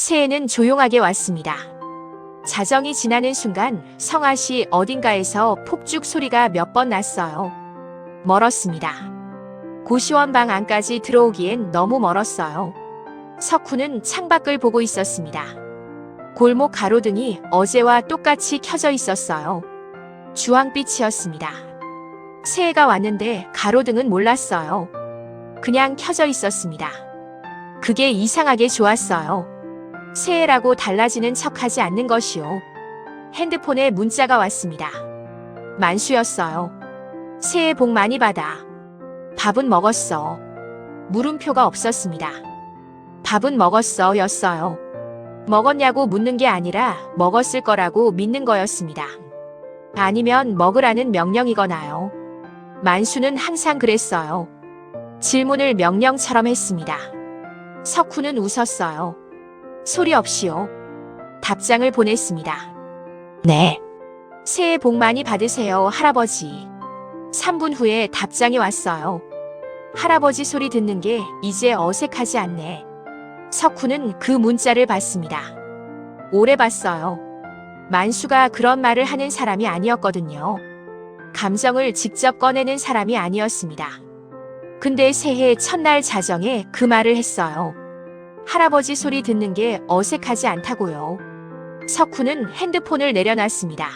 새해는 조용하게 왔습니다. 자정이 지나는 순간 성앗이 어딘가에서 폭죽 소리가 몇 번 났어요. 멀었습니다. 고시원 방 안까지 들어오기엔 너무 멀었어요. 석훈은 창밖을 보고 있었습니다. 골목 가로등이 어제와 똑같이 켜져 있었어요. 주황빛이었습니다. 새해가 왔는데 가로등은 몰랐어요. 그냥 켜져 있었습니다. 그게 이상하게 좋았어요. 새해라고 달라지는 척하지 않는 것이요. 핸드폰에 문자가 왔습니다. 만수였어요. 새해 복 많이 받아. 밥은 먹었어. 물음표가 없었습니다. 밥은 먹었어 였어요. 먹었냐고 묻는 게 아니라 먹었을 거라고 믿는 거였습니다. 아니면 먹으라는 명령이거나요. 만수는 항상 그랬어요. 질문을 명령처럼 했습니다. 석훈은 웃었어요. 소리 없이요. 답장을 보냈습니다. 네. 새해 복 많이 받으세요, 할아버지. 3분 후에 답장이 왔어요. 할아버지 소리 듣는 게 이제 어색하지 않네. 석훈은 그 문자를 봤습니다. 오래 봤어요. 만수가 그런 말을 하는 사람이 아니었거든요. 감정을 직접 꺼내는 사람이 아니었습니다. 근데 새해 첫날 자정에 그 말을 했어요. 할아버지 소리 듣는 게 어색하지 않다고요. 석훈은 핸드폰을 내려놨습니다.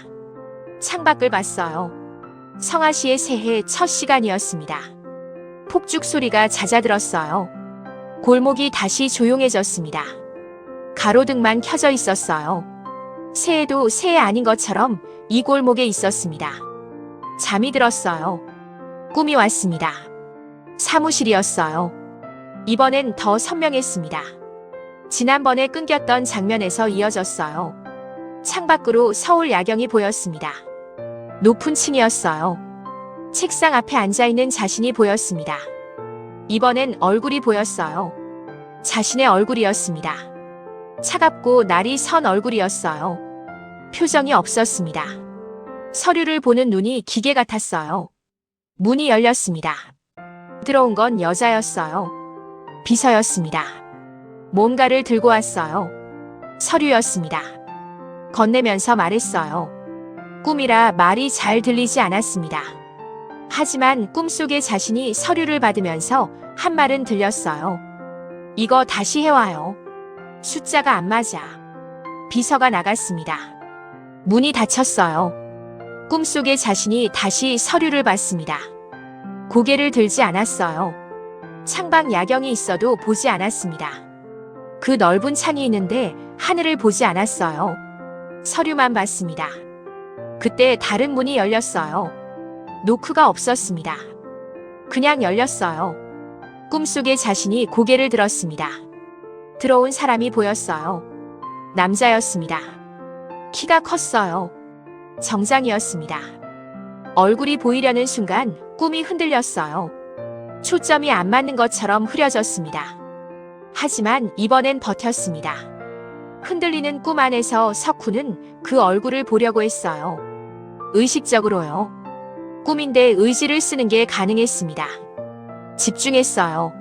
창밖을 봤어요. 성아씨의 새해 첫 시간이었습니다. 폭죽 소리가 잦아들었어요. 골목이 다시 조용해졌습니다. 가로등만 켜져 있었어요. 새해도 새해 아닌 것처럼 이 골목에 있었습니다. 잠이 들었어요. 꿈이 왔습니다. 사무실이었어요. 이번엔 더 선명했습니다. 지난번에 끊겼던 장면에서 이어졌어요. 창밖으로 서울 야경이 보였습니다. 높은 층이었어요. 책상 앞에 앉아있는 자신이 보였습니다. 이번엔 얼굴이 보였어요. 자신의 얼굴이었습니다. 차갑고 날이 선 얼굴이었어요. 표정이 없었습니다. 서류를 보는 눈이 기계 같았어요. 문이 열렸습니다. 들어온 건 여자였어요. 비서였습니다. 뭔가를 들고 왔어요. 서류였습니다. 건네면서 말했어요. 꿈이라 말이 잘 들리지 않았습니다. 하지만 꿈속의 자신이 서류를 받으면서 한 말은 들렸어요. 이거 다시 해와요. 숫자가 안 맞아. 비서가 나갔습니다. 문이 닫혔어요. 꿈속의 자신이 다시 서류를 받습니다. 고개를 들지 않았어요. 창밖 야경이 있어도 보지 않았습니다. 그 넓은 창이 있는데 하늘을 보지 않았어요. 서류만 봤습니다. 그때 다른 문이 열렸어요. 노크가 없었습니다. 그냥 열렸어요. 꿈속의 자신이 고개를 들었습니다. 들어온 사람이 보였어요. 남자였습니다. 키가 컸어요. 정장이었습니다. 얼굴이 보이려는 순간 꿈이 흔들렸어요. 초점이 안 맞는 것처럼 흐려졌습니다. 하지만 이번엔 버텼습니다. 흔들리는 꿈 안에서 석훈은 그 얼굴을 보려고 했어요. 의식적으로요. 꿈인데 의지를 쓰는 게 가능했습니다. 집중했어요.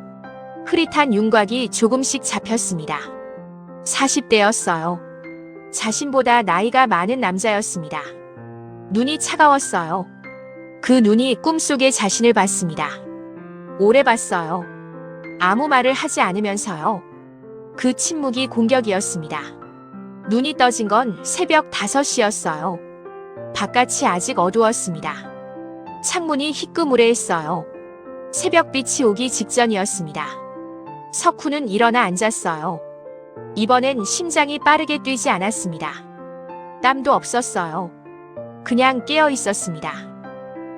흐릿한 윤곽이 조금씩 잡혔습니다. 40대였어요. 자신보다 나이가 많은 남자였습니다. 눈이 차가웠어요. 그 눈이 꿈속의 자신을 봤습니다. 오래 봤어요. 아무 말을 하지 않으면서요. 그 침묵이 공격이었습니다. 눈이 떠진 건 새벽 5시였어요. 바깥이 아직 어두웠습니다. 창문이 희끄무레했어요. 새벽빛이 오기 직전이었습니다. 석훈은 일어나 앉았어요. 이번엔 심장이 빠르게 뛰지 않았습니다. 땀도 없었어요. 그냥 깨어 있었습니다.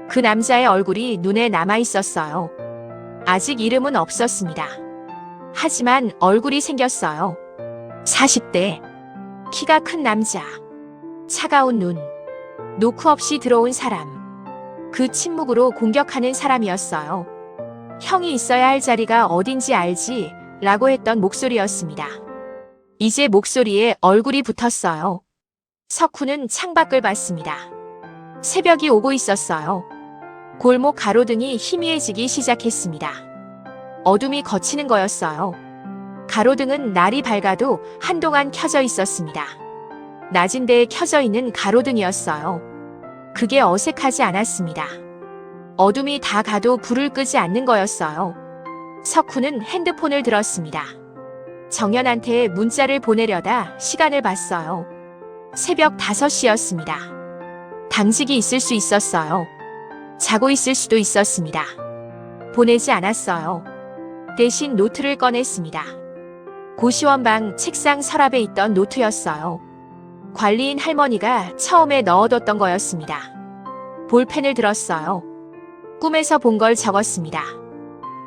그 남자의 얼굴이 눈에 남아 있었어요. 아직 이름은 없었습니다. 하지만 얼굴이 생겼어요. 40대. 키가 큰 남자. 차가운 눈. 노크 없이 들어온 사람. 그 침묵으로 공격하는 사람이었어요. 형이 있어야 할 자리가 어딘지 알지? 라고 했던 목소리였습니다. 이제 목소리에 얼굴이 붙었어요. 석훈은 창밖을 봤습니다. 새벽이 오고 있었어요. 골목 가로등이 희미해지기 시작했습니다. 어둠이 걷히는 거였어요. 가로등은 날이 밝아도 한동안 켜져 있었습니다. 낮은 데에 켜져 있는 가로등이었어요. 그게 어색하지 않았습니다. 어둠이 다 가도 불을 끄지 않는 거였어요. 석훈은 핸드폰을 들었습니다. 정연한테 문자를 보내려다 시간을 봤어요. 새벽 5시였습니다. 당직이 있을 수 있었어요. 자고 있을 수도 있었습니다. 보내지 않았어요. 대신 노트를 꺼냈습니다. 고시원방 책상 서랍에 있던 노트였어요. 관리인 할머니가 처음에 넣어뒀던 거였습니다. 볼펜을 들었어요. 꿈에서 본 걸 적었습니다.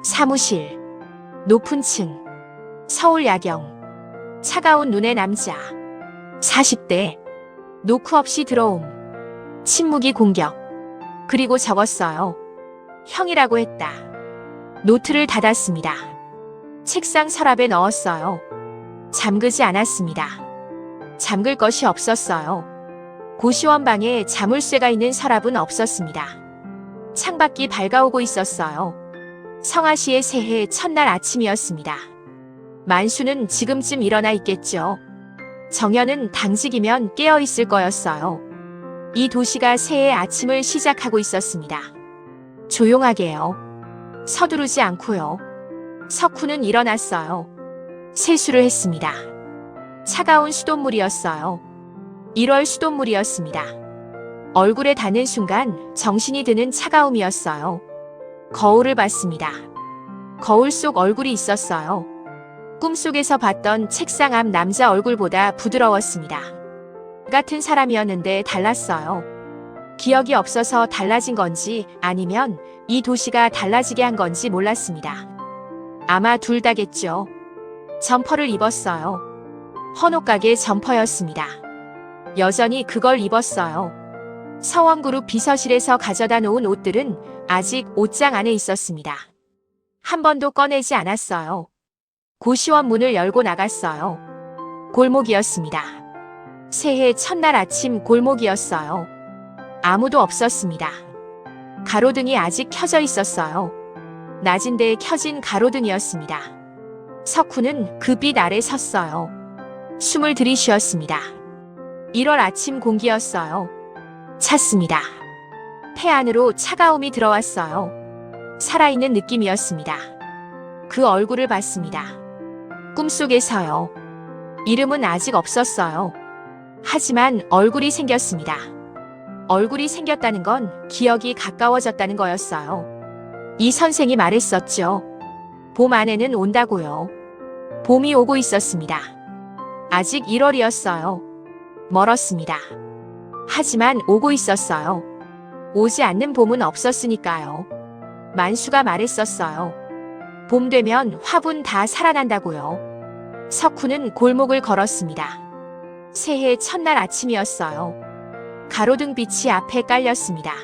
사무실, 높은 층, 서울 야경, 차가운 눈의 남자, 40대, 노크 없이 들어옴, 침묵이 공격. 그리고 적었어요. 형이라고 했다. 노트를 닫았습니다. 책상 서랍에 넣었어요. 잠그지 않았습니다. 잠글 것이 없었어요. 고시원방에 자물쇠가 있는 서랍은 없었습니다. 창밖이 밝아오고 있었어요. 성아씨의 새해 첫날 아침이었습니다. 만수는 지금쯤 일어나 있겠죠. 정연은 당직이면 깨어 있을 거였어요. 이 도시가 새해 아침을 시작하고 있었습니다. 조용하게요. 서두르지 않고요. 석훈은 일어났어요. 세수를 했습니다. 차가운 수돗물이었어요. 1월 수돗물이었습니다. 얼굴에 닿는 순간 정신이 드는 차가움이었어요. 거울을 봤습니다. 거울 속 얼굴이 있었어요. 꿈속에서 봤던 책상 앞 남자 얼굴보다 부드러웠습니다. 같은 사람이었는데 달랐어요. 기억이 없어서 달라진 건지 아니면 이 도시가 달라지게 한 건지 몰랐습니다. 아마 둘 다겠죠. 점퍼를 입었어요. 헌옷가게 점퍼였습니다. 여전히 그걸 입었어요. 서원그룹 비서실에서 가져다 놓은 옷들은 아직 옷장 안에 있었습니다. 한 번도 꺼내지 않았어요. 고시원 문을 열고 나갔어요. 골목이었습니다. 새해 첫날 아침 골목이었어요. 아무도 없었습니다. 가로등이 아직 켜져 있었어요. 낮은 데에 켜진 가로등이었습니다. 석훈은 그 빛 아래 섰어요. 숨을 들이쉬었습니다. 1월 아침 공기였어요. 찼습니다. 폐 안으로 차가움이 들어왔어요. 살아있는 느낌이었습니다. 그 얼굴을 봤습니다. 꿈속에서요. 이름은 아직 없었어요. 하지만 얼굴이 생겼습니다. 얼굴이 생겼다는 건 기억이 가까워졌다는 거였어요. 이 선생이 말했었죠. 봄 안에는 온다고요. 봄이 오고 있었습니다. 아직 1월이었어요. 멀었습니다. 하지만 오고 있었어요. 오지 않는 봄은 없었으니까요. 만수가 말했었어요. 봄 되면 화분 다 살아난다고요. 석훈은 골목을 걸었습니다. 새해 첫날 아침이었어요. 가로등 빛이 앞에 깔렸습니다.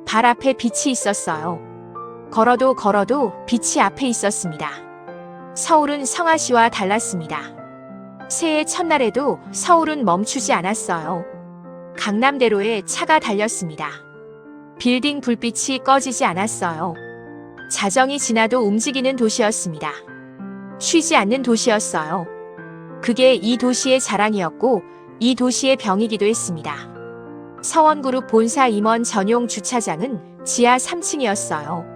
발 앞에 빛이 있었어요. 걸어도 빛이 앞에 있었습니다. 서울은 성아시와 달랐습니다. 새해 첫날에도 서울은 멈추지 않았어요. 강남대로에 차가 달렸습니다. 빌딩 불빛이 꺼지지 않았어요. 자정이 지나도 움직이는 도시였습니다. 쉬지 않는 도시였어요. 그게 이 도시의 자랑이었고 이 도시의 병이기도 했습니다. 서원그룹 본사 임원 전용 주차장은 지하 3층이었어요.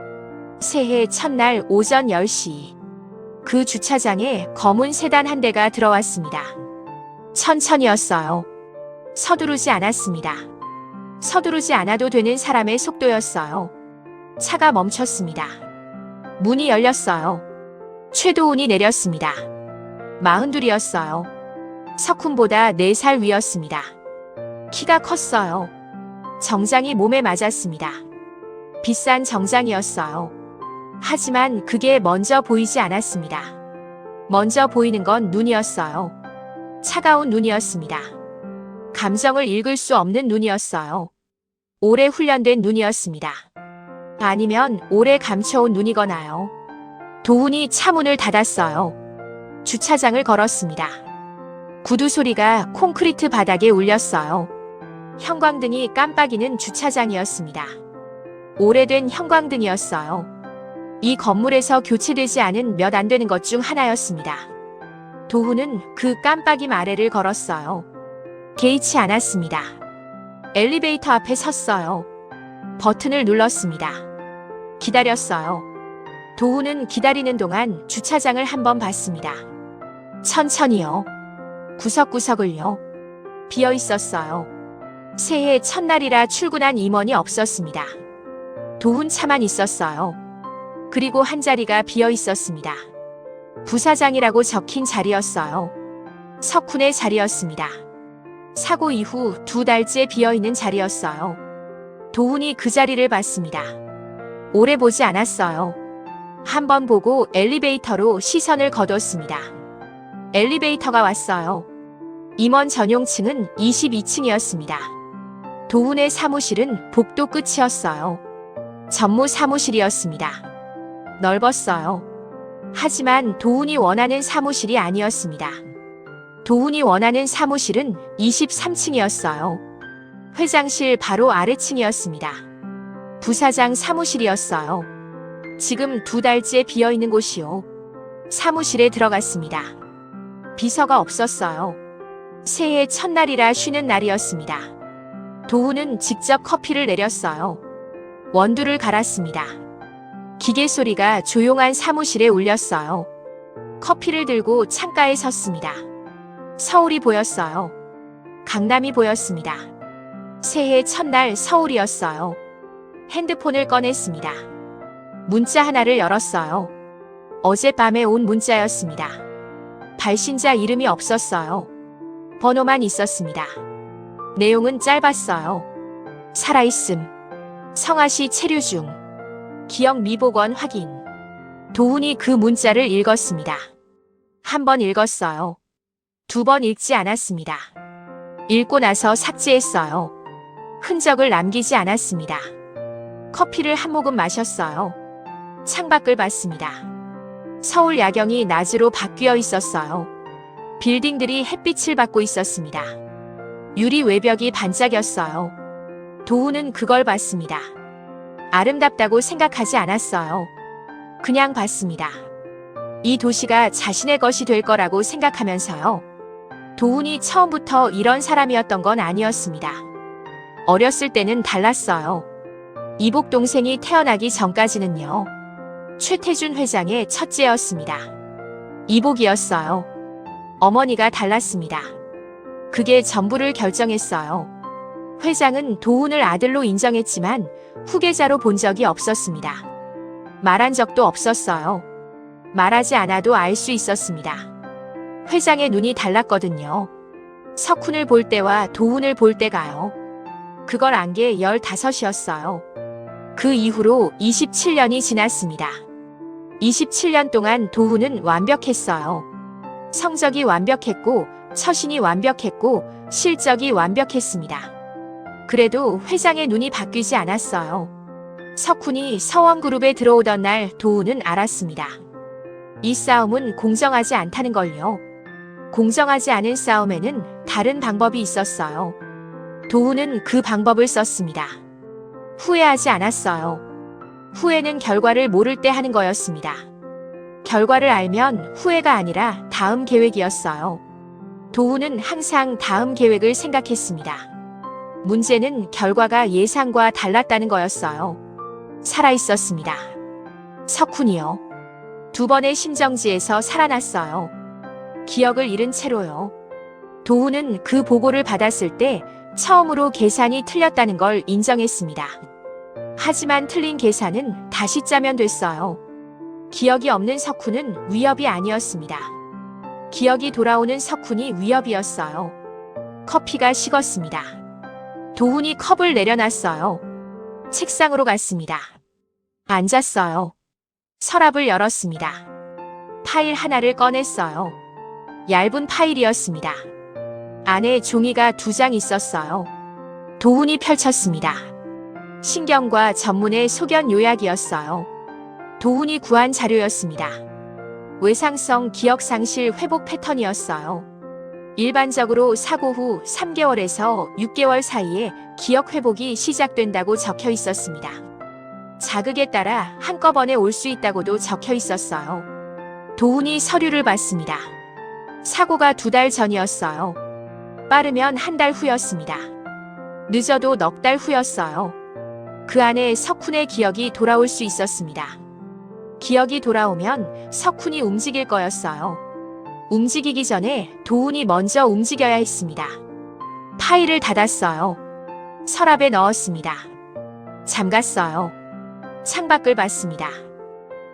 새해 첫날 오전 10시. 그 주차장에 검은 세단 한 대가 들어왔습니다. 천천히였어요. 서두르지 않았습니다. 서두르지 않아도 되는 사람의 속도였어요. 차가 멈췄습니다. 문이 열렸어요. 최도훈이 내렸습니다. 42이었어요. 석훈보다 4살 위였습니다. 키가 컸어요. 정장이 몸에 맞았습니다. 비싼 정장이었어요. 하지만 그게 먼저 보이지 않았습니다. 먼저 보이는 건 눈이었어요. 차가운 눈이었습니다. 감정을 읽을 수 없는 눈이었어요. 오래 훈련된 눈이었습니다. 아니면 오래 감춰온 눈이거나요. 도훈이 차문을 닫았어요. 주차장을 걸었습니다. 구두 소리가 콘크리트 바닥에 울렸어요. 형광등이 깜빡이는 주차장이었습니다. 오래된 형광등이었어요. 이 건물에서 교체되지 않은 몇 안 되는 것 중 하나였습니다. 도훈은 그 깜빡임 아래를 걸었어요. 개의치 않았습니다. 엘리베이터 앞에 섰어요. 버튼을 눌렀습니다. 기다렸어요. 도훈은 기다리는 동안 주차장을 한번 봤습니다. 천천히요. 구석구석을요. 비어 있었어요. 새해 첫날이라 출근한 임원이 없었습니다. 도훈 차만 있었어요. 그리고 한 자리가 비어 있었습니다. 부사장이라고 적힌 자리였어요. 석훈의 자리였습니다. 사고 이후 2달째 비어있는 자리였어요. 도훈이 그 자리를 봤습니다. 오래 보지 않았어요. 한 번 보고 엘리베이터로 시선을 거뒀습니다. 엘리베이터가 왔어요. 임원 전용층은 22층이었습니다. 도훈의 사무실은 복도 끝이었어요. 전무 사무실이었습니다. 넓었어요. 하지만 도훈이 원하는 사무실이 아니었습니다. 도훈이 원하는 사무실은 23층이었어요. 회장실 바로 아래층이었습니다. 부사장 사무실이었어요. 지금 2달째 비어있는 곳이요. 사무실에 들어갔습니다. 비서가 없었어요. 새해 첫날이라 쉬는 날이었습니다. 도훈은 직접 커피를 내렸어요. 원두를 갈았습니다. 기계 소리가 조용한 사무실에 울렸어요. 커피를 들고 창가에 섰습니다. 서울이 보였어요. 강남이 보였습니다. 새해 첫날 서울이었어요. 핸드폰을 꺼냈습니다. 문자 하나를 열었어요. 어젯밤에 온 문자였습니다. 발신자 이름이 없었어요. 번호만 있었습니다. 내용은 짧았어요. 살아있음. 성아시 체류 중. 기억 미복원 확인. 도훈이 그 문자를 읽었습니다. 한 번 읽었어요. 2번 읽지 않았습니다. 읽고 나서 삭제했어요. 흔적을 남기지 않았습니다. 커피를 한 모금 마셨어요. 창밖을 봤습니다. 서울 야경이 낮으로 바뀌어 있었어요. 빌딩들이 햇빛을 받고 있었습니다. 유리 외벽이 반짝였어요. 도훈은 그걸 봤습니다. 아름답다고 생각하지 않았어요. 그냥 봤습니다. 이 도시가 자신의 것이 될 거라고 생각하면서요. 도훈이 처음부터 이런 사람이었던 건 아니었습니다. 어렸을 때는 달랐어요. 이복 동생이 태어나기 전까지는요. 최태준 회장의 첫째였습니다. 이복이었어요. 어머니가 달랐습니다. 그게 전부를 결정했어요. 회장은 도훈을 아들로 인정했지만 후계자로 본 적이 없었습니다. 말한 적도 없었어요. 말하지 않아도 알 수 있었습니다. 회장의 눈이 달랐거든요. 석훈을 볼 때와 도훈을 볼 때가요. 그걸 안 게 15이었어요. 그 이후로 27년이 지났습니다. 27년 동안 도훈은 완벽했어요. 성적이 완벽했고, 처신이 완벽했고, 실적이 완벽했습니다. 그래도 회장의 눈이 바뀌지 않았어요. 석훈이 서원그룹에 들어오던 날 도훈은 알았습니다. 이 싸움은 공정하지 않다는 걸요. 공정하지 않은 싸움에는 다른 방법이 있었어요. 도훈은 그 방법을 썼습니다. 후회하지 않았어요. 후회는 결과를 모를 때 하는 거였습니다. 결과를 알면 후회가 아니라 다음 계획이었어요. 도훈은 항상 다음 계획을 생각했습니다. 문제는 결과가 예상과 달랐다는 거였어요. 살아있었습니다. 석훈이요. 2번의 심정지에서 살아났어요. 기억을 잃은 채로요. 도훈은 그 보고를 받았을 때 처음으로 계산이 틀렸다는 걸 인정했습니다. 하지만 틀린 계산은 다시 짜면 됐어요. 기억이 없는 석훈은 위협이 아니었습니다. 기억이 돌아오는 석훈이 위협이었어요. 커피가 식었습니다. 도훈이 컵을 내려놨어요. 책상으로 갔습니다. 앉았어요. 서랍을 열었습니다. 파일 하나를 꺼냈어요. 얇은 파일이었습니다. 안에 종이가 2장 있었어요. 도훈이 펼쳤습니다. 신경과 전문의 소견 요약이었어요. 도훈이 구한 자료였습니다. 외상성 기억상실 회복 패턴이었어요. 일반적으로 사고 후 3개월에서 6개월 사이에 기억 회복이 시작된다고 적혀 있었습니다. 자극에 따라 한꺼번에 올 수 있다고도 적혀 있었어요. 도훈이 서류를 봤습니다. 사고가 2달 전이었어요. 빠르면 1달 후였습니다. 늦어도 넉 달 후였어요. 그 안에 석훈의 기억이 돌아올 수 있었습니다. 기억이 돌아오면 석훈이 움직일 거였어요. 움직이기 전에 도훈이 먼저 움직여야 했습니다. 파일을 닫았어요. 서랍에 넣었습니다. 잠갔어요. 창밖을 봤습니다.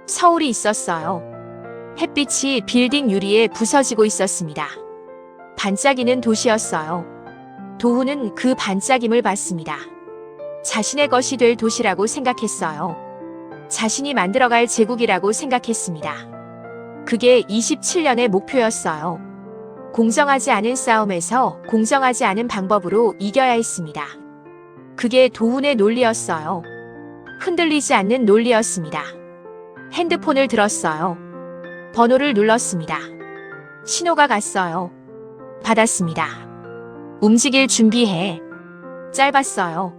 서울이 있었어요. 햇빛이 빌딩 유리에 부서지고 있었습니다. 반짝이는 도시였어요. 도훈은 그 반짝임을 봤습니다. 자신의 것이 될 도시라고 생각했어요. 자신이 만들어갈 제국이라고 생각했습니다. 그게 27년의 목표였어요. 공정하지 않은 싸움에서 공정하지 않은 방법으로 이겨야 했습니다. 그게 도훈의 논리였어요. 흔들리지 않는 논리였습니다. 핸드폰을 들었어요. 번호를 눌렀습니다. 신호가 갔어요. 받았습니다. 움직일 준비해. 짧았어요.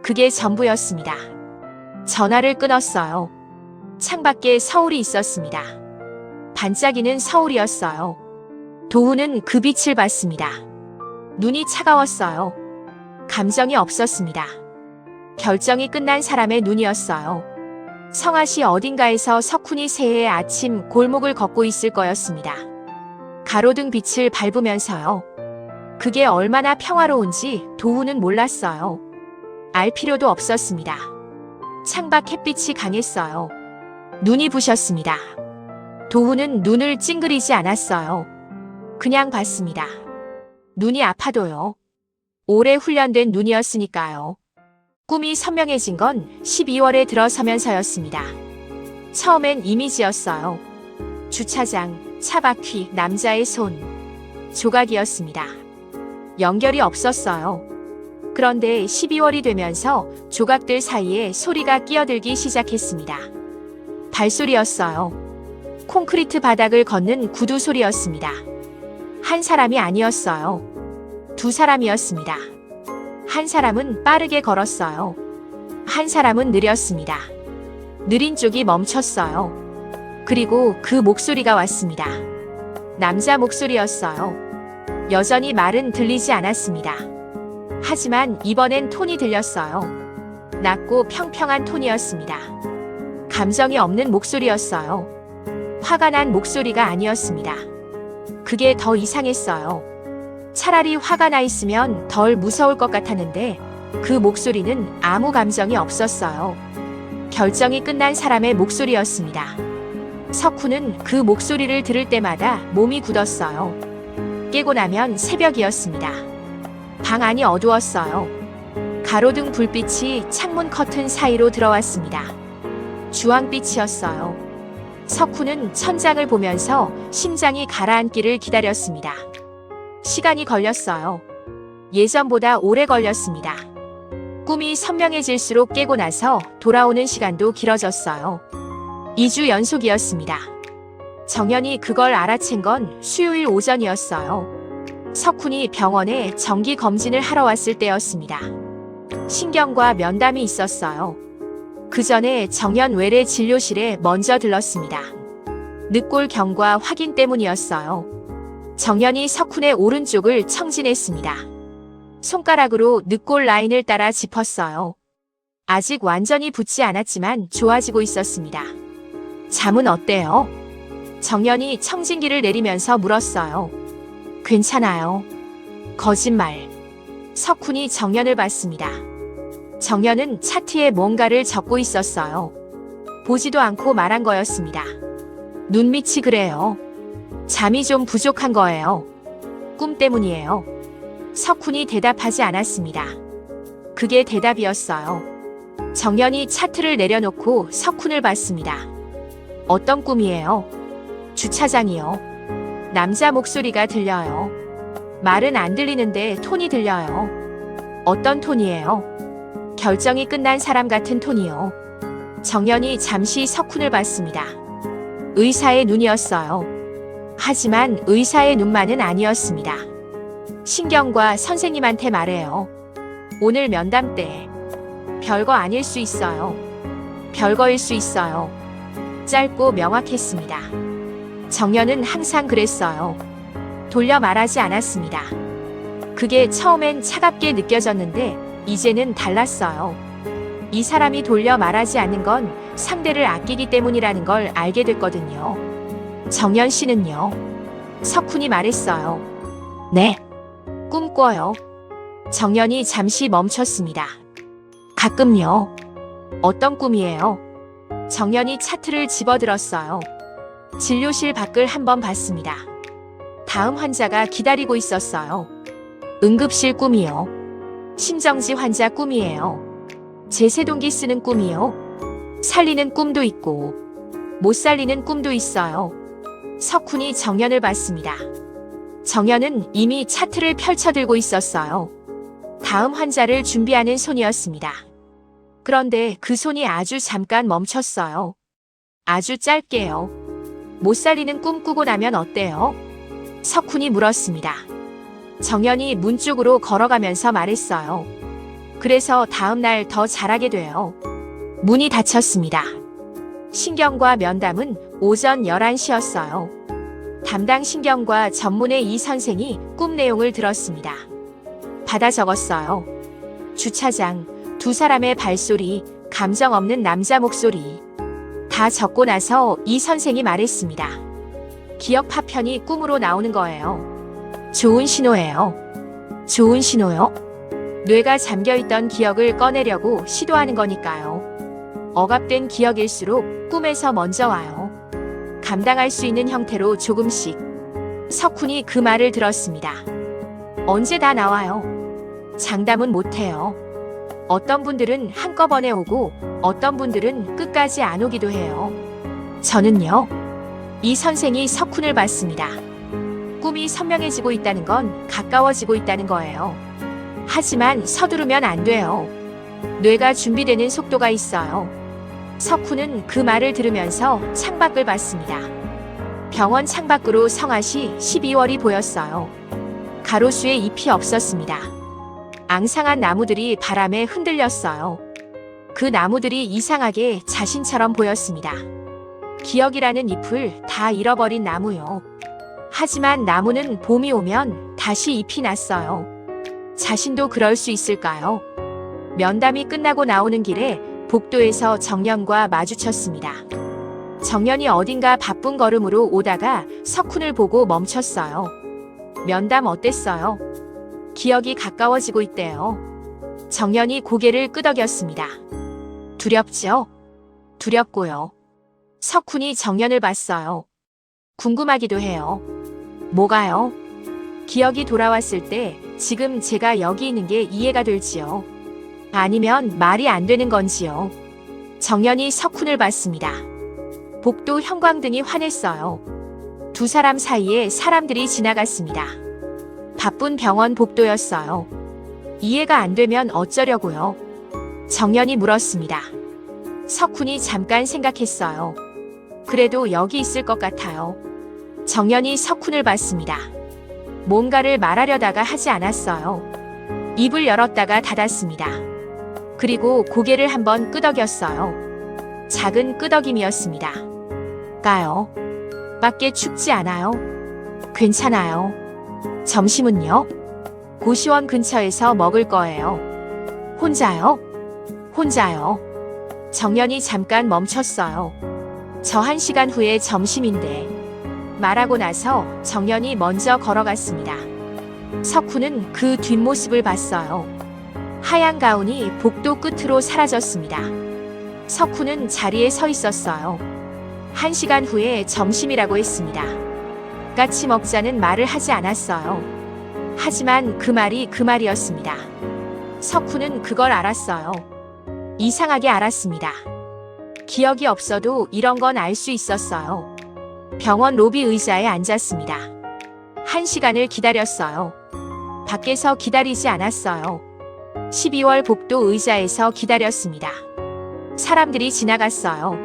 그게 전부였습니다. 전화를 끊었어요. 창밖에 서울이 있었습니다. 반짝이는 서울이었어요. 도훈은 그 빛을 봤습니다. 눈이 차가웠어요. 감정이 없었습니다. 결정이 끝난 사람의 눈이었어요. 성화시 어딘가에서 석훈이 새해의 아침 골목을 걷고 있을 거였습니다. 가로등 빛을 밟으면서요. 그게 얼마나 평화로운지 도훈은 몰랐어요. 알 필요도 없었습니다. 창밖 햇빛이 강했어요. 눈이 부셨습니다. 도훈은 눈을 찡그리지 않았어요. 그냥 봤습니다. 눈이 아파도요. 오래 훈련된 눈이었으니까요. 꿈이 선명해진 건 12월에 들어서면서였습니다. 처음엔 이미지였어요. 주차장, 차바퀴, 남자의 손. 조각이었습니다. 연결이 없었어요. 그런데 12월이 되면서 조각들 사이에 소리가 끼어들기 시작했습니다. 발소리였어요. 콘크리트 바닥을 걷는 구두 소리였습니다. 한 사람이 아니었어요. 2사람이었습니다. 한 사람은 빠르게 걸었어요. 한 사람은 느렸습니다. 느린 쪽이 멈췄어요. 그리고 그 목소리가 왔습니다. 남자 목소리였어요. 여전히 말은 들리지 않았습니다. 하지만 이번엔 톤이 들렸어요. 낮고 평평한 톤이었습니다. 감정이 없는 목소리였어요. 화가 난 목소리가 아니었습니다. 그게 더 이상했어요. 차라리 화가 나 있으면 덜 무서울 것 같았는데 그 목소리는 아무 감정이 없었어요. 결정이 끝난 사람의 목소리였습니다. 석훈은 그 목소리를 들을 때마다 몸이 굳었어요. 깨고 나면 새벽이었습니다. 방 안이 어두웠어요. 가로등 불빛이 창문 커튼 사이로 들어왔습니다. 주황빛이었어요. 석훈은 천장을 보면서 심장이 가라앉기를 기다렸습니다. 시간이 걸렸어요. 예전보다 오래 걸렸습니다. 꿈이 선명해질수록 깨고 나서 돌아오는 시간도 길어졌어요. 2주 연속이었습니다. 정연이 그걸 알아챈 건 수요일 오전이었어요. 석훈이 병원에 정기 검진을 하러 왔을 때였습니다. 신경과 면담이 있었어요. 그 전에 정연 외래 진료실에 먼저 들렀습니다. 늑골경과 확인 때문이었어요. 정연이 석훈의 오른쪽을 청진했습니다. 손가락으로 늑골 라인을 따라 짚었어요. 아직 완전히 붙지 않았지만 좋아지고 있었습니다. 잠은 어때요? 정연이 청진기를 내리면서 물었어요. 괜찮아요. 거짓말. 석훈이 정연을 봤습니다. 정연은 차트에 뭔가를 적고 있었어요. 보지도 않고 말한 거였습니다. 눈밑이 그래요. 잠이 좀 부족한 거예요. 꿈 때문이에요. 석훈이 대답하지 않았습니다. 그게 대답이었어요. 정연이 차트를 내려놓고 석훈을 봤습니다. 어떤 꿈이에요? 주차장이요. 남자 목소리가 들려요. 말은 안 들리는데 톤이 들려요. 어떤 톤이에요? 결정이 끝난 사람 같은 톤이요. 정연이 잠시 석훈을 봤습니다. 의사의 눈이었어요. 하지만 의사의 눈만은 아니었습니다. 신경과 선생님한테 말해요. 오늘 면담 때. 별거 아닐 수 있어요. 별거일 수 있어요. 짧고 명확했습니다. 정연은 항상 그랬어요. 돌려 말하지 않았습니다. 그게 처음엔 차갑게 느껴졌는데 이제는 달랐어요. 이 사람이 돌려 말하지 않는 건 상대를 아끼기 때문이라는 걸 알게 됐거든요. 정연 씨는요? 석훈이 말했어요. 네. 꿈꿔요. 정연이 잠시 멈췄습니다. 가끔요. 어떤 꿈이에요? 정연이 차트를 집어들었어요. 진료실 밖을 한번 봤습니다. 다음 환자가 기다리고 있었어요. 응급실 꿈이요. 심정지 환자 꿈이에요. 제세동기 쓰는 꿈이요. 살리는 꿈도 있고 못 살리는 꿈도 있어요. 석훈이 정연을 봤습니다. 정연은 이미 차트를 펼쳐들고 있었어요. 다음 환자를 준비하는 손이었습니다. 그런데 그 손이 아주 잠깐 멈췄어요. 아주 짧게요. 못 살리는 꿈 꾸고 나면 어때요? 석훈이 물었습니다. 정연이 문 쪽으로 걸어가면서 말했어요. 그래서 다음 날 더 잘하게 돼요. 문이 닫혔습니다. 신경과 면담은 오전 11시였어요. 담당 신경과 전문의 이 선생이 꿈 내용을 들었습니다. 받아 적었어요. 주차장, 두 사람의 발소리, 감정 없는 남자 목소리. 다 적고 나서 이 선생이 말했습니다. 기억 파편이 꿈으로 나오는 거예요. 좋은 신호예요. 좋은 신호요? 뇌가 잠겨있던 기억을 꺼내려고 시도하는 거니까요. 억압된 기억일수록 꿈에서 먼저 와요. 감당할 수 있는 형태로 조금씩. 석훈이 그 말을 들었습니다. 언제 다 나와요? 장담은 못해요. 어떤 분들은 한꺼번에 오고 어떤 분들은 끝까지 안 오기도 해요. 저는요. 이 선생이 석훈을 봤습니다. 꿈이 선명해지고 있다는 건 가까워지고 있다는 거예요. 하지만 서두르면 안 돼요. 뇌가 준비되는 속도가 있어요. 석훈은 그 말을 들으면서 창밖을 봤습니다. 병원 창밖으로 성화시 12월이 보였어요. 가로수에 잎이 없었습니다. 앙상한 나무들이 바람에 흔들렸어요. 그 나무들이 이상하게 자신처럼 보였습니다. 기억이라는 잎을 다 잃어버린 나무요. 하지만 나무는 봄이 오면 다시 잎이 났어요. 자신도 그럴 수 있을까요? 면담이 끝나고 나오는 길에 복도에서 정연과 마주쳤습니다. 정연이 어딘가 바쁜 걸음으로 오다가 석훈을 보고 멈췄어요. 면담 어땠어요? 기억이 가까워지고 있대요. 정연이 고개를 끄덕였습니다. 두렵죠? 두렵고요. 석훈이 정연을 봤어요. 궁금하기도 해요. 뭐가요? 기억이 돌아왔을 때 지금 제가 여기 있는 게 이해가 될지요? 아니면 말이 안 되는 건지요? 정연이 석훈을 봤습니다. 복도 형광등이 환했어요. 두 사람 사이에 사람들이 지나갔습니다. 바쁜 병원 복도였어요. 이해가 안 되면 어쩌려고요? 정연이 물었습니다. 석훈이 잠깐 생각했어요. 그래도 여기 있을 것 같아요. 정연이 석훈을 봤습니다. 뭔가를 말하려다가 하지 않았어요. 입을 열었다가 닫았습니다. 그리고 고개를 한번 끄덕였어요. 작은 끄덕임이었습니다. 가요. 밖에 춥지 않아요? 괜찮아요. 점심은요? 고시원 근처에서 먹을 거예요. 혼자요? 혼자요. 정연이 잠깐 멈췄어요. 저 1시간 후에 점심인데. 말하고 나서 정연이 먼저 걸어갔습니다. 석훈은 그 뒷모습을 봤어요. 하얀 가운이 복도 끝으로 사라졌습니다. 석훈은 자리에 서 있었어요. 1시간 후에 점심이라고 했습니다. 같이 먹자는 말을 하지 않았어요. 하지만 그 말이 그 말이었습니다. 석훈은 그걸 알았어요. 이상하게 알았습니다. 기억이 없어도 이런 건 알 수 있었어요. 병원 로비 의자에 앉았습니다. 1시간을 기다렸어요. 밖에서 기다리지 않았어요. 12월 복도 의자에서 기다렸습니다. 사람들이 지나갔어요.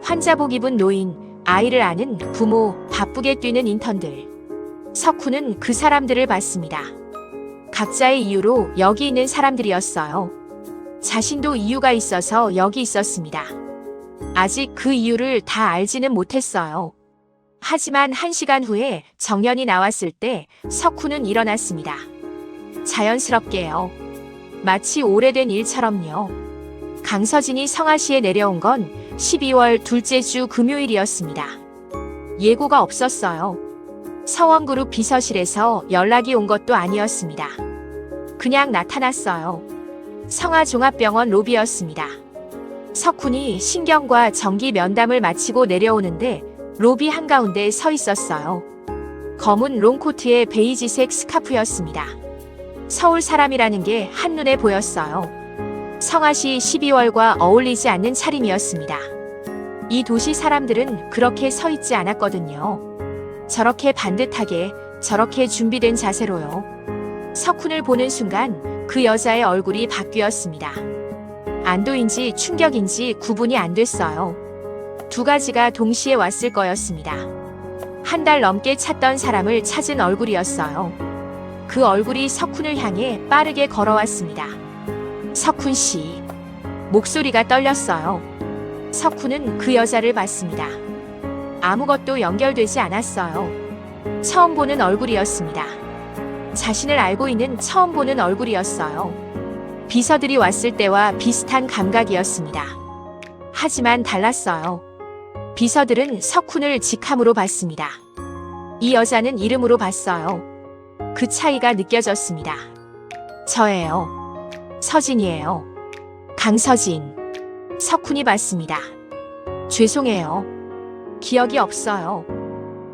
환자복 입은 노인, 아이를 아는 부모, 바쁘게 뛰는 인턴들. 석훈은 그 사람들을 봤습니다. 각자의 이유로 여기 있는 사람들이었어요. 자신도 이유가 있어서 여기 있었습니다. 아직 그 이유를 다 알지는 못했어요. 하지만 1시간 후에 정연이 나왔을 때 석훈은 일어났습니다. 자연스럽게요. 마치 오래된 일처럼요. 강서진이 성화시에 내려온 건 12월 둘째 주 금요일이었습니다. 예고가 없었어요. 서원그룹 비서실에서 연락이 온 것도 아니었습니다. 그냥 나타났어요. 성화종합병원 로비였습니다. 석훈이 신경과 정기 면담을 마치고 내려오는데 로비 한가운데 서 있었어요. 검은 롱코트에 베이지색 스카프였습니다. 서울 사람이라는 게 한눈에 보였어요. 성화시 12월과 어울리지 않는 차림이었습니다. 이 도시 사람들은 그렇게 서 있지 않았거든요. 저렇게 반듯하게, 저렇게 준비된 자세로요. 석훈을 보는 순간 그 여자의 얼굴이 바뀌었습니다. 안도인지 충격인지 구분이 안 됐어요. 두 가지가 동시에 왔을 거였습니다. 한 달 넘게 찾던 사람을 찾은 얼굴이었어요. 그 얼굴이 석훈을 향해 빠르게 걸어왔습니다. 석훈 씨. 목소리가 떨렸어요. 석훈은 그 여자를 봤습니다. 아무것도 연결되지 않았어요. 처음 보는 얼굴이었습니다. 자신을 알고 있는 처음 보는 얼굴이었어요. 비서들이 왔을 때와 비슷한 감각이었습니다. 하지만 달랐어요. 비서들은 석훈을 직함으로 봤습니다. 이 여자는 이름으로 봤어요. 그 차이가 느껴졌습니다. 저예요. 서진이에요. 강서진. 석훈이 봤습니다. 죄송해요. 기억이 없어요.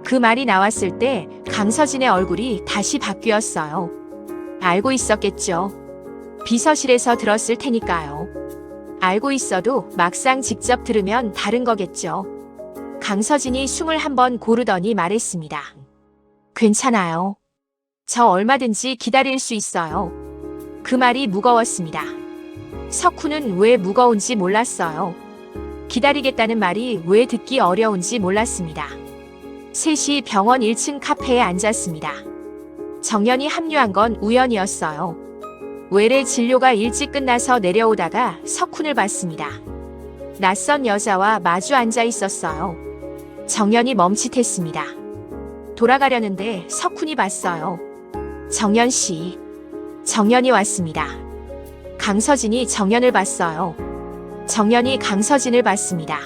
그 말이 나왔을 때 강서진의 얼굴이 다시 바뀌었어요. 알고 있었겠죠. 비서실에서 들었을 테니까요. 알고 있어도 막상 직접 들으면 다른 거겠죠. 강서진이 숨을 한번 고르더니 말했습니다. 괜찮아요. 저 얼마든지 기다릴 수 있어요. 그 말이 무거웠습니다. 석훈은 왜 무거운지 몰랐어요. 기다리겠다는 말이 왜 듣기 어려운지 몰랐습니다. 셋이 병원 1층 카페에 앉았습니다. 정연이 합류한 건 우연이었어요. 외래 진료가 일찍 끝나서 내려오다가 석훈을 봤습니다. 낯선 여자와 마주 앉아 있었어요. 정연이 멈칫했습니다. 돌아가려는데 석훈이 봤어요. 정연 씨. 정연이 왔습니다. 강서진이 정연을 봤어요. 정연이 강서진을 봤습니다.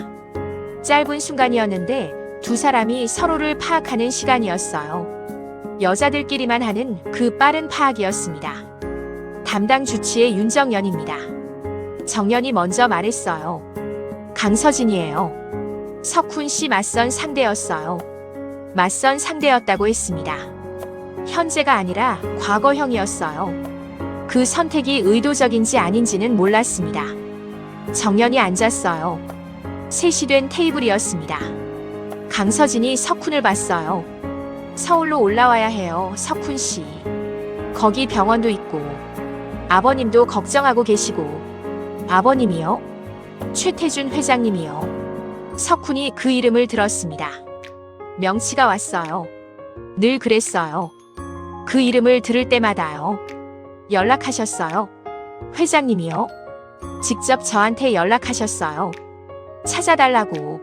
짧은 순간이었는데 두 사람이 서로를 파악하는 시간이었어요. 여자들끼리만 하는 그 빠른 파악이었습니다. 담당 주치의 윤정연입니다. 정연이 먼저 말했어요. 강서진이에요. 석훈 씨 맞선 상대였어요. 맞선 상대였다고 했습니다. 현재가 아니라 과거형이었어요. 그 선택이 의도적인지 아닌지는 몰랐습니다. 정연이 앉았어요. 셋이 된 테이블이었습니다. 강서진이 석훈을 봤어요. 서울로 올라와야 해요, 석훈 씨. 거기 병원도 있고 아버님도 걱정하고 계시고. 아버님이요? 최태준 회장님이요. 석훈이 그 이름을 들었습니다. 명치가 왔어요. 늘 그랬어요. 그 이름을 들을 때마다요. 연락하셨어요? 회장님이요? 직접 저한테 연락하셨어요. 찾아달라고.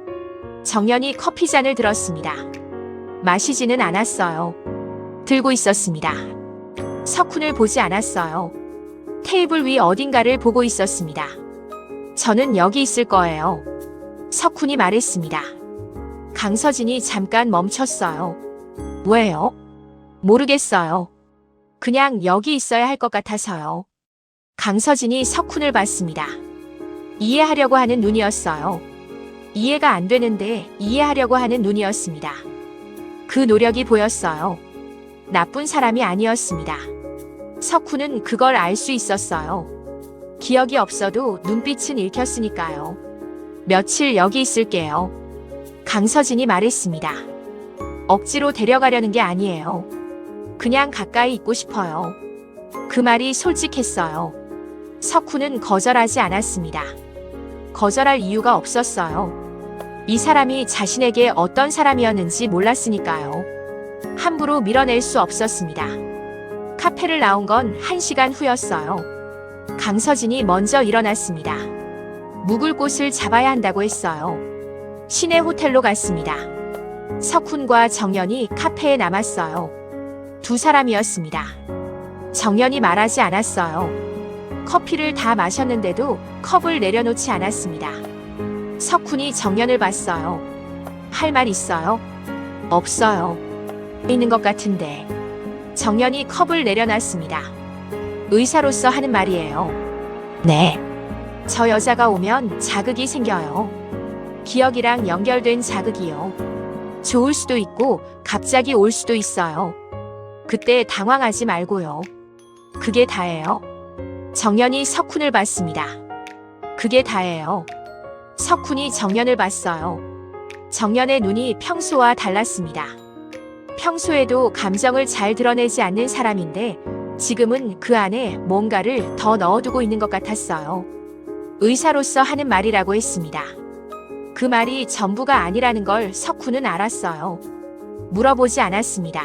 정연이 커피잔을 들었습니다. 마시지는 않았어요. 들고 있었습니다. 석훈을 보지 않았어요. 테이블 위 어딘가를 보고 있었습니다. 저는 여기 있을 거예요. 석훈이 말했습니다. 강서진이 잠깐 멈췄어요. 왜요? 모르겠어요. 그냥 여기 있어야 할 것 같아서요. 강서진이 석훈을 봤습니다. 이해하려고 하는 눈이었어요. 이해가 안 되는데 이해하려고 하는 눈이었습니다. 그 노력이 보였어요. 나쁜 사람이 아니었습니다. 석훈은 그걸 알 수 있었어요. 기억이 없어도 눈빛은 읽혔으니까요. 며칠 여기 있을게요. 강서진이 말했습니다. 억지로 데려가려는 게 아니에요. 그냥 가까이 있고 싶어요. 그 말이 솔직했어요. 석훈은 거절하지 않았습니다. 거절할 이유가 없었어요. 이 사람이 자신에게 어떤 사람이었는지 몰랐으니까요. 함부로 밀어낼 수 없었습니다. 카페를 나온 건 1시간 후였어요. 강서진이 먼저 일어났습니다. 묵을 곳을 잡아야 한다고 했어요. 시내 호텔로 갔습니다. 석훈과 정연이 카페에 남았어요. 두 사람이었습니다. 정연이 말하지 않았어요. 커피를 다 마셨는데도 컵을 내려놓지 않았습니다. 석훈이 정연을 봤어요. 할 말 있어요? 없어요. 있는 것 같은데. 정연이 컵을 내려놨습니다. 의사로서 하는 말이에요. 네. 저 여자가 오면 자극이 생겨요. 기억이랑 연결된 자극이요. 좋을 수도 있고 갑자기 올 수도 있어요. 그때 당황하지 말고요. 그게 다예요. 정연이 석훈을 봤습니다. 그게 다예요. 석훈이 정연을 봤어요. 정연의 눈이 평소와 달랐습니다. 평소에도 감정을 잘 드러내지 않는 사람인데 지금은 그 안에 뭔가를 더 넣어두고 있는 것 같았어요. 의사로서 하는 말이라고 했습니다. 그 말이 전부가 아니라는 걸 석훈은 알았어요. 물어보지 않았습니다.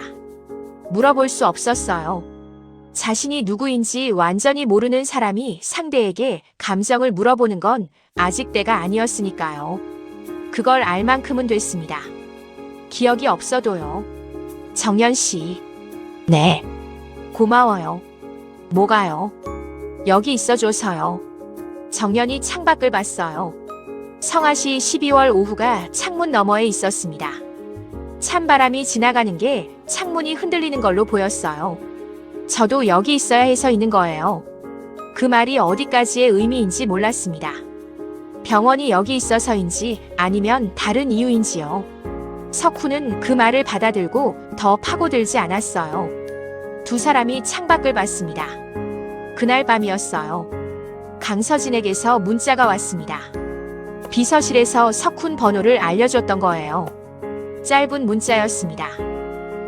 물어볼 수 없었어요. 자신이 누구인지 완전히 모르는 사람이 상대에게 감정을 물어보는 건 아직 때가 아니었으니까요. 그걸 알 만큼은 됐습니다. 기억이 없어도요. 정연 씨. 네. 고마워요. 뭐가요? 여기 있어줘서요. 정연이 창밖을 봤어요. 성화시 12월 오후가 창문 너머에 있었습니다. 찬바람이 지나가는 게 창문이 흔들리는 걸로 보였어요. 저도 여기 있어야 해서 있는 거예요. 그 말이 어디까지의 의미인지 몰랐습니다. 병원이 여기 있어서인지 아니면 다른 이유인지요. 석훈은 그 말을 받아들고 더 파고들지 않았어요. 두 사람이 창밖을 봤습니다. 그날 밤이었어요. 강서진에게서 문자가 왔습니다. 비서실에서 석훈 번호를 알려줬던 거예요. 짧은 문자였습니다.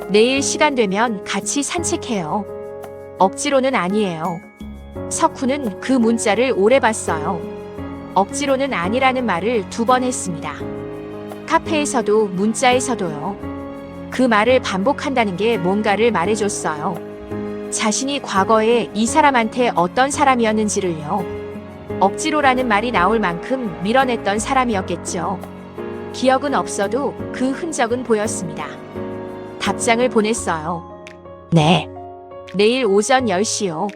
내일 시간 되면 같이 산책해요. 억지로는 아니에요. 석훈은 그 문자를 오래 봤어요. 억지로는 아니라는 말을 2번 했습니다. 카페에서도 문자에서도요. 그 말을 반복한다는 게 뭔가를 말해줬어요. 자신이 과거에 이 사람한테 어떤 사람이었는지를요. 억지로라는 말이 나올 만큼 밀어냈던 사람이었겠죠. 기억은 없어도 그 흔적은 보였습니다. 답장을 보냈어요. 네. 내일 오전 10시요.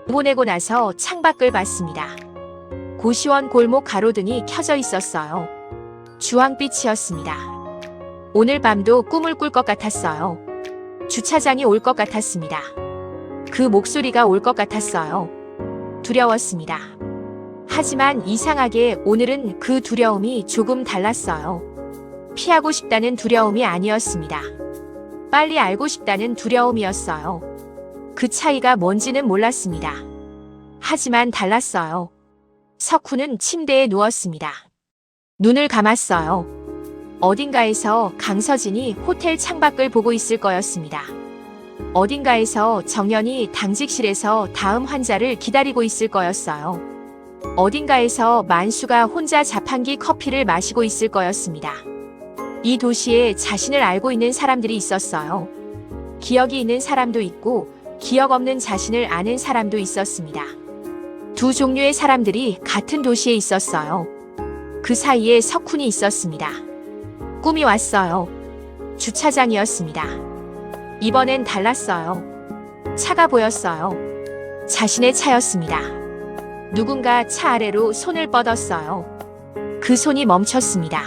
보내고 나서 창밖을 봤습니다. 고시원 골목 가로등이 켜져 있었어요. 주황빛이었습니다. 오늘 밤도 꿈을 꿀 것 같았어요. 주차장이 올 것 같았습니다. 그 목소리가 올 것 같았어요. 두려웠습니다. 하지만 이상하게 오늘은 그 두려움이 조금 달랐어요. 피하고 싶다는 두려움이 아니었습니다. 빨리 알고 싶다는 두려움이었어요. 그 차이가 뭔지는 몰랐습니다. 하지만 달랐어요. 석훈은 침대에 누웠습니다. 눈을 감았어요. 어딘가에서 강서진이 호텔 창밖을 보고 있을 거였습니다. 어딘가에서 정연이 당직실에서 다음 환자를 기다리고 있을 거였어요. 어딘가에서 만수가 혼자 자판기 커피를 마시고 있을 거였습니다. 이 도시에 자신을 알고 있는 사람들이 있었어요. 기억이 있는 사람도 있고 기억 없는 자신을 아는 사람도 있었습니다. 두 종류의 사람들이 같은 도시에 있었어요. 그 사이에 석훈이 있었습니다. 꿈이 왔어요. 주차장이었습니다. 이번엔 달랐어요. 차가 보였어요. 자신의 차였습니다. 누군가 차 아래로 손을 뻗었어요. 그 손이 멈췄습니다.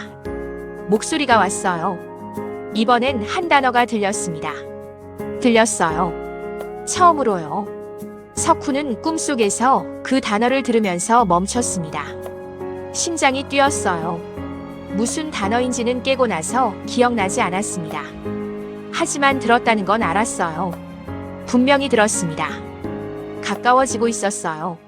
목소리가 왔어요. 이번엔 한 단어가 들렸습니다. 들렸어요. 처음으로요. 석훈은 꿈속에서 그 단어를 들으면서 멈췄습니다. 심장이 뛰었어요. 무슨 단어인지는 깨고 나서 기억나지 않았습니다. 하지만 들었다는 건 알았어요. 분명히 들었습니다. 가까워지고 있었어요.